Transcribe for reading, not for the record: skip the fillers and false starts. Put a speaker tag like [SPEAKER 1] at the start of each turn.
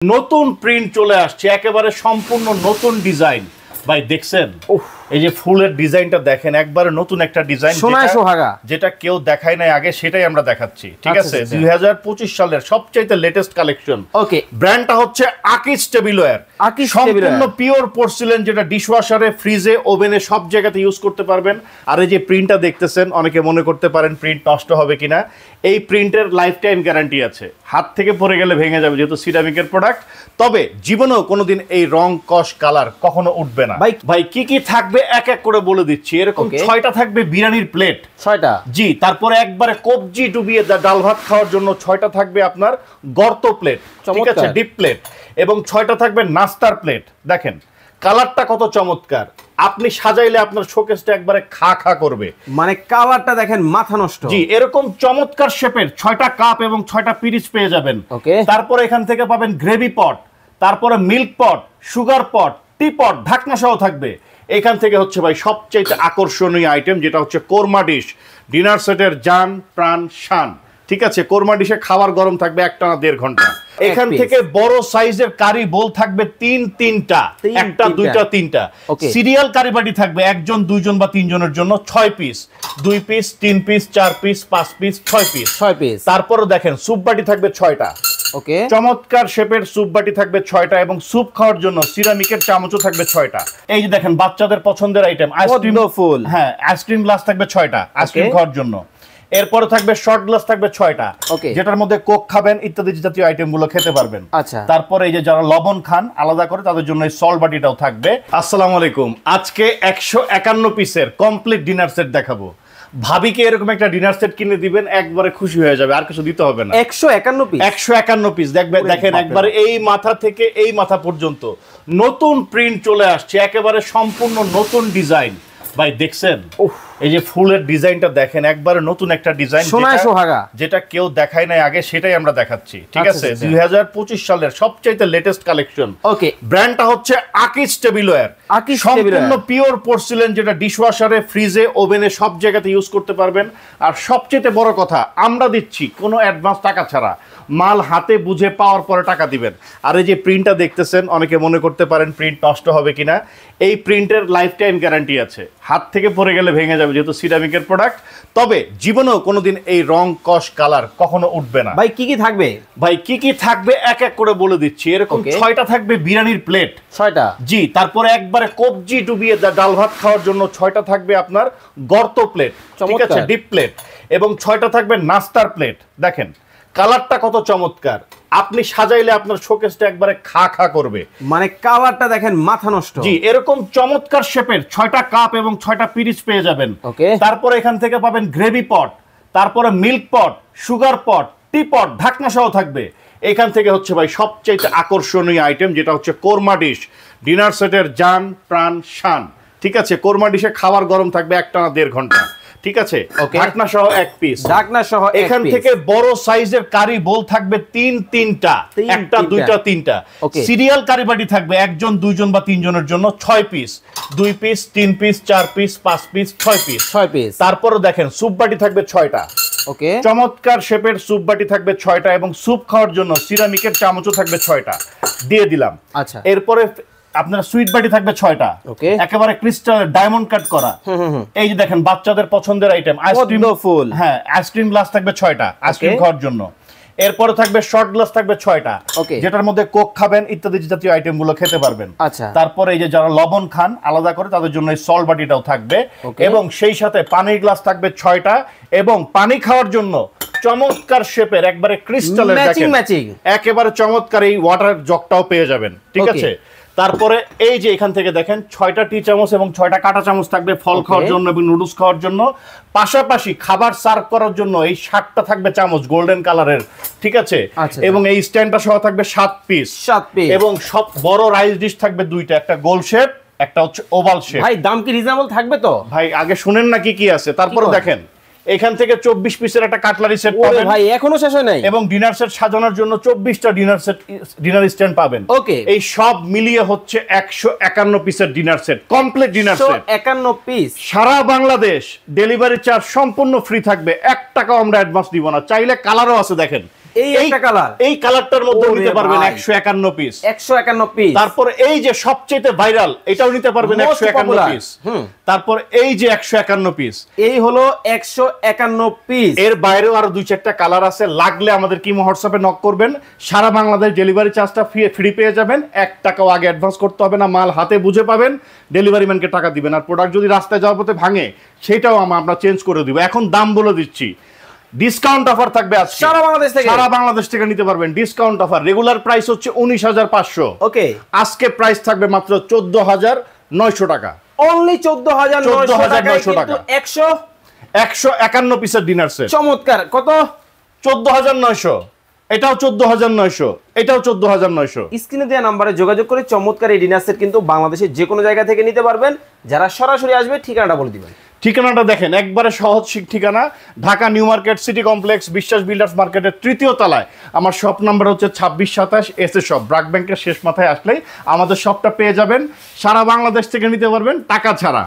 [SPEAKER 1] নতুন প্রিন্ট চলে আসছে, একেবারে সম্পূর্ণ নতুন ডিজাইন। ভাই দেখছেন এই যে ফুলের ডিজাইনটা দেখেন, একবারে নতুন একটা ডিজাইন, যেটা কেউ দেখায় নাই আগে, সেটাই আমরা দেখাচ্ছি। ঠিক আছে, 2025 সালের সবচেয়ে লেটেস্ট কালেকশন। ওকে, ব্র্যান্ডটা হচ্ছে আকিজ টেবিলওয়্যার, সম্পূর্ণ পিওর পোর্সিলেন, যেটা ডিশওয়াশারে, ফ্রিজে, ওভেনে সব জায়গাতে ইউজ করতে পারবেন। আর এই যে প্রিন্টটা দেখতেছেন, অনেকে মনে করতে পারেন প্রিন্ট নষ্ট হবে কিনা। এই প্রিন্টের লাইফ টাইম গ্যারান্টি আছে, হাত থেকে পড়ে গেলে ভেঙে যাবে, যেহেতু সিরামিকের প্রোডাক্ট। তবে জীবনেও কোনোদিন এই রং, কষ, কালার কখনো উঠবে না। ভাই কি কি থাকবে এক এক করে বলে দিচ্ছি। এরকম 6টা থাকবে বিরিয়ানির প্লেট, 6টা, জি। তারপরে একবারে কবজি ডুবিয়ে ডাল ভাত খাওয়ার জন্য 6টা থাকবে আপনার গর্ত প্লেট, ঠিক আছে, ডিপ প্লেট। এবং 6টা থাকবে নাস্তার প্লেট। দেখেন কালারটা কত চমৎকার, আপনি সাজাইলে আপনার শোকেসটা একবারে খা খা করবে, মানে কালারটা দেখেন মাথা নষ্ট। জি, এরকম চমৎকার শেপের 6টা কাপ এবং 6টা পিরিচ পেয়ে যাবেন। তারপরে এখান থেকে পাবেন গ্রেভি পট, তারপরে মিল্ক পট, সুগার পট, টি পট, ঢাকনা সহ থাকবে। এখান থেকে হচ্ছে ভাই সবচেয়ে আকর্ষণীয় আইটেম, যেটা হচ্ছে কোরমা ডিশ, ডিনার সেটের জান প্রাণ শান। ঠিক আছে, কোরমা ডিশে খাবার গরম থাকবে একটানা 1.5 ঘন্টা। এখান থেকে বড় সাইজের কারি বোল থাকবে 3-3টা, একটা, দুইটা, 3টা। সিরিয়াল কারি বাটি থাকবে 1 জন, 2 জন বা 3 জনের জন্য 6 piece, 2 piece, 3 piece, 4 piece, 5 piece, 6 piece. তারপরে দেখেন স্যুপ বাটি থাকবে 6টা। ওকে, চমৎকার শেপের স্যুপ বাটি থাকবে 6টা, এবং স্যুপ খাওয়ার জন্য সিরামিকের চামচও থাকবে 6টা। এই যে দেখেন বাচ্চাদের পছন্দের আইটেম আইসক্রিম ফুল, হ্যাঁ, আইসক্রিম গ্লাস থাকবে 6টা আইসক্রিম খাওয়ার জন্য। এরপরে থাকবে শর্ট গ্লাস থাকবে 6টা, যেটার মধ্যে কোক খাবেন ইত্যাদি জাতীয় আইটেম গুলো খেতে পারবেন। আচ্ছা, তারপরে এই যে যারা লবণ খান আলাদা করে, তাদের জন্য এই সল্ট বাটিটাও থাকবে। আসসালামু আলাইকুম, আজকে 151 পিসের কমপ্লিট ডিনার সেট দেখাবো। ভাবিকে এরকম একটা ডিনার সেট কিনে দিবেন, একবারে খুশি হয়ে যাবে, আর কিছু দিতে হবে না। 151 পিস দেখেন, একবারে এই মাথা থেকে এই মাথা পর্যন্ত নতুন প্রিন্ট চলে আসছে, একেবারে সম্পূর্ণ নতুন ডিজাইন। ভাই দেখছেন এই যে ফুলের ডিজাইনটা দেখেন, একবারে নতুন একটা ডিজাইন, যেটা কেউ দেখায় নাই আগে, সেটাই আমরা দেখাচ্ছি। ঠিক আছে, 2025 সালের সবচেয়ে লেটেস্ট কালেকশন। ওকে, ব্র্যান্ডটা হচ্ছে আকিজ টেবিলওয়্যার, সম্পূর্ণ পিওর পোর্সিলেন, যেটা ডিশওয়াশারে, ফ্রিজে, ওভেনে সব জায়গাতে ইউজ করতে পারবেন। আর সবচেয়ে বড় কথা, আমরা দিচ্ছি কোনো অ্যাডভান্স টাকা ছাড়া, মাল হাতে বুঝে পাওয়ার পরে টাকা দিবেন। আর এই যে প্রিন্টটা দেখতেছেন, অনেকে মনে করতে পারেন প্রিন্ট নষ্ট হবে কিনা। এই প্রিন্টের লাইফ টাইম গ্যারান্টি আছে, হাত থেকে পড়ে গেলে ভেঙে যাবে, যেহেতু সিরামিকের প্রোডাক্ট। তবে জীবনেও কোনোদিন এই রং, কষ, কালার কখনো উঠবে না। ভাই কি কি থাকবে? ভাই কি কি থাকবে এক এক করে বলে দিচ্ছি। এরকম 6টা থাকবে বিরিয়ানির প্লেট, 6টা, জি। তারপরে একবারে কবজি ডুবিয়ে ডাল ভাত খাওয়ার জন্য 6টা থাকবে আপনার গর্ত প্লেট, ঠিক আছে, ডিপ প্লেট। এবং 6টা থাকবে নাস্তার প্লেট। দেখেন কালারটা কত চমৎকার, আপনি সাজাইলে আপনার শোকেসটা একবারে খা খা করবে, মানে কালারটা দেখেন মাথা নষ্ট। জি, এরকম চমৎকার শেপের 6টা কাপ এবং 6টা পিরিচ পেয়ে যাবেন। তারপরে এখান থেকে পাবেন গ্রেভি পট, তারপরে মিল্ক পট, সুগার পট, টি পট, ঢাকনা সহ থাকবে। এখান থেকে হচ্ছে ভাই সবচেয়ে আকর্ষণীয় আইটেম, যেটা হচ্ছে কোরমা ডিশ, ডিনার সেটের জান প্রাণ শান। ঠিক আছে, কোরমা ডিশে খাবার গরম থাকবে একটানা 1.5 ঘন্টা। ঠিক আছে, ঢাকনা সহ 1 পিস, ঢাকনা সহ। এখান থেকে বড় সাইজের কারি বোল থাকবে 3-3টা, একটা, দুইটা, 3টা। সিরিয়াল কারি বাটি থাকবে 1 জন, 2 জন বা 3 জনের জন্য 6 piece, 2 piece, 3 piece, 4 piece, 5 piece, 6 piece. তারপরে দেখেন স্যুপ বাটি থাকবে 6টা। ওকে, চমৎকার শেপের স্যুপ বাটি থাকবে 6টা, এবং স্যুপ খাওয়ার জন্য সিরামিকের চামচও থাকবে 6টা, দিয়ে দিলাম। আচ্ছা, এরপরে আপনার সুইট বাটি থাকবে 6টা, একেবারে ক্রিস্টাল ডায়মন্ড কাট করা। এই যে দেখেন বাচ্চাদের পছন্দের আইটেম আইসক্রিম ফুল, হ্যাঁ, আইসক্রিম গ্লাস থাকবে 6টা আইসক্রিম খাওয়ার জন্য। এরপরে থাকবে শর্ট গ্লাস থাকবে 6টা, যেটার মধ্যে কোক খাবেন ইত্যাদি জাতীয় আইটেম গুলো খেতে পারবেন। আচ্ছা, তারপরে এই যে যারা লবণ খান আলাদা করে, তাদের জন্য এই সল্ট বাটিটাও থাকবে। এবং সেই সাথে পানির গ্লাস থাকবে 6টা, এবং পানি খাওয়ার জন্য চমৎকার শেপের একবারে ক্রিস্টালের একেবারে চমৎকার এই ওয়াটার জগটাও পেয়ে যাবেন। ঠিক আছে, তারপরে এই যে এখান থেকে দেখেন 6টা টি চামচ এবং 6টা কাঁটা চামচ থাকবে ফল খাওয়ার জন্য এবং নুডলস খাওয়ার জন্য। পাশাপাশি খাবার সার্ভ করার জন্য এই 7টা থাকবে চামচ গোল্ডেন কালারের। ঠিক আছে, এবং এই স্ট্যান্ডটা সহ থাকবে 7 পিস, এবং সব বড় রাইস ডিশ থাকবে 2টা, একটা গোল শেপ, একটা হচ্ছে ওভাল শেপ। ভাই দাম কি রিজনেবল থাকবে তো? ভাই আগে শুনেন না কি কি আছে, তারপরে দেখেন। এখান থেকে 24 পিসের একটা কাটলারি সেট পাবেন। ভাই এখনো শেষ হয় নাই। এবং ডিনার সেট সাজানোর জন্য 24টা ডিনার স্ট্যান্ড পাবেন। ওকে, এই সব মিলিয়ে হচ্ছে 151 পিসের dinner set, complete dinner set 151 piece. সারা বাংলাদেশ ডেলিভারি চার্জ সম্পূর্ণ ফ্রি থাকবে, 1 টাকাও আমরা অ্যাডভান্স দিব না। চাইলে কালারও আছে দেখেন,
[SPEAKER 2] এই একটা কালার,
[SPEAKER 1] এই কালারটার মধ্যে নিতে পারবেন 151 পিস।
[SPEAKER 2] 151 পিস।
[SPEAKER 1] তারপর এই যে সবচেয়ে ভাইরাল, এটাও নিতে পারবেন 151 পিস। তারপর এই যে 151 পিস,
[SPEAKER 2] এই হলো 151 পিস।
[SPEAKER 1] এর বাইরেও আরো 2-4টা কালার আছে, লাগলে আমাদের কি হোয়াটসঅ্যাপে নক করবেন। সারা বাংলাদেশ ডেলিভারি চার্জটা ফ্রি পেয়ে যাবেন, 1 টাকাও আগে অ্যাডভান্স করতে হবে না, মাল হাতে বুঝে পাবেন, ডেলিভারি ম্যানকে টাকা দিবেন। আর প্রোডাক্ট যদি রাস্তায় যাওয়ার পথে ভাঙে সেটাও আমরা চেঞ্জ করে দিব। এখন দাম বলে দিচ্ছি, ডিসকাউন্ট অফার থাকবে আজকে সারা বাংলাদেশ থেকে নিতে পারবেন। ডিসকাউন্ট অফার, রেগুলার প্রাইস হচ্ছে 19,500, ওকে, আজকে প্রাইস থাকবে মাত্র 14,900 টাকা।
[SPEAKER 2] অনলি 14,900
[SPEAKER 1] টাকা। 151 পিসের ডিনার সেট,
[SPEAKER 2] চমৎকার। কত?
[SPEAKER 1] 14,900। এটাও 14,900, এটাও 14,900।
[SPEAKER 2] স্ক্রিনে দেওয়া নম্বরে যোগাযোগ করে চমৎকার এই ডিনার সেট কিন্তু বাংলাদেশের যে কোনো জায়গা থেকে নিতে পারবেন। যারা সরাসরি আসবে ঠিকানাটা বলে দিবেন।
[SPEAKER 1] ঠিকানাটা দেখেন, একবারে সহজ ঠিকানা, Dhaka new market city complex, বিশ্বাস বিল্ডার্স মার্কেটের 3য় তলায়। আমার শপ নাম্বার হচ্ছে 2627 এসএ শপ, ব্রাক ব্যাংকের শেষ মাথায় আসলেই আমাদের শপটা পেয়ে যাবেন। সারা বাংলাদেশ থেকে নিতে পারবেন টাকা ছাড়া।